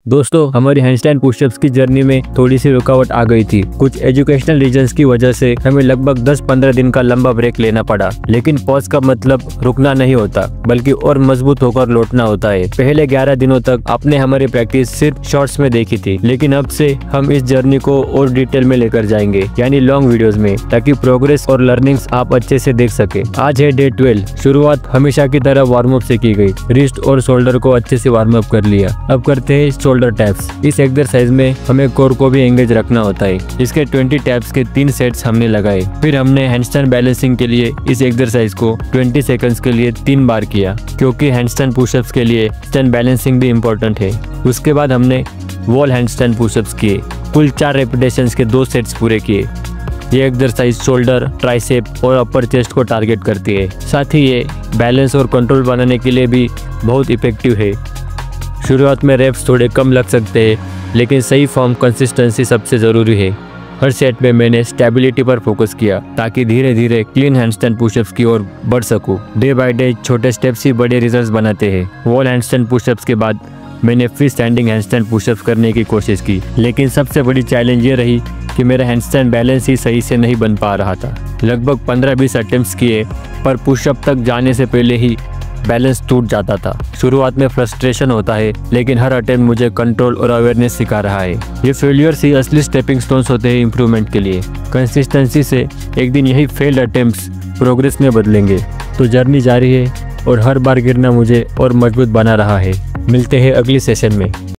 दोस्तों, हमारी handstand pushups की जर्नी में थोड़ी सी रुकावट आ गई थी। कुछ एजुकेशनल रीजंस की वजह से हमें लगभग 10-15 दिन का लंबा ब्रेक लेना पड़ा। लेकिन पॉज का मतलब रुकना नहीं होता, बल्कि और मजबूत होकर लौटना होता है। पहले 11 दिनों तक आपने हमारी प्रैक्टिस सिर्फ शॉर्ट्स में देखी थी, लेकिन अब से हम इस जर्नी को और डिटेल में लेकर जाएंगे, यानी लॉन्ग वीडियोस में, ताकि प्रोग्रेस और लर्निंग्स आप अच्छे से देख सके। आज है डे 12। शुरुआत हमेशा की तरह वार्म अप से की गई। रिस्ट और शोल्डर को अच्छे से वार्म अप कर लिया। अब करते हैं शोल्डर टैप्स। इस एक्सरसाइज में हमें कोर को भी एंगेज रखना होता है। इसके 20 टैप्स के 3 सेट्स हमने लगाए। फिर हमने हैंडस्टैंड बैलेंसिंग के लिए इस एक्सरसाइज को 20 सेकंड्स के लिए 3 बार किया, क्योंकि हैंडस्टैंड पुशअप्स के लिए हैंडस्टैंड बैलेंसिंग भी इम्पोर्टेंट है। उसके बाद हमने वॉल हैंडस्टैंड पुशअप्स किए। कुल 4 रेपिटेशंस के 2 सेट्स पूरे किए। ये एक्सरसाइज शोल्डर, ट्राइसेप और अपर चेस्ट को टारगेट करती है। साथ ही ये बैलेंस और कंट्रोल बनाने के लिए भी बहुत इफेक्टिव है। शुरुआत में रेप्स थोड़े कम लग सकते हैं, लेकिन सही फॉर्म कंसिस्टेंसी सबसे ज़रूरी है। हर सेट में मैंने स्टेबिलिटी पर फोकस किया, ताकि धीरे धीरे क्लीन हैंडस्टैंड पुशअप्स की ओर बढ़ सकूं। डे बाय डे छोटे स्टेप्स ही बड़े रिजल्ट्स बनाते हैं। वॉल हैंडस्टैंड पुशअप्स के बाद मैंने फ्री स्टैंडिंग हैंडस्टैंड पुशअप्स करने की कोशिश की, लेकिन सबसे बड़ी चैलेंज ये रही कि मेरा हैंडस्टैंड बैलेंस ही सही से नहीं बन पा रहा था। लगभग 15-20 अटेम्प्ट्स किए, पर पुशअप तक जाने से पहले ही बैलेंस टूट जाता था। शुरुआत में फ्रस्ट्रेशन होता है, लेकिन हर अटेम्प्ट मुझे कंट्रोल और अवेयरनेस सिखा रहा है। ये फेलियर्स ही असली स्टेपिंग स्टोन्स होते हैं इम्प्रूवमेंट के लिए। कंसिस्टेंसी से एक दिन यही फेल्ड अटेम्प्ट्स प्रोग्रेस में बदलेंगे। तो जर्नी जारी है और हर बार गिरना मुझे और मजबूत बना रहा है। मिलते हैं अगली सेशन में।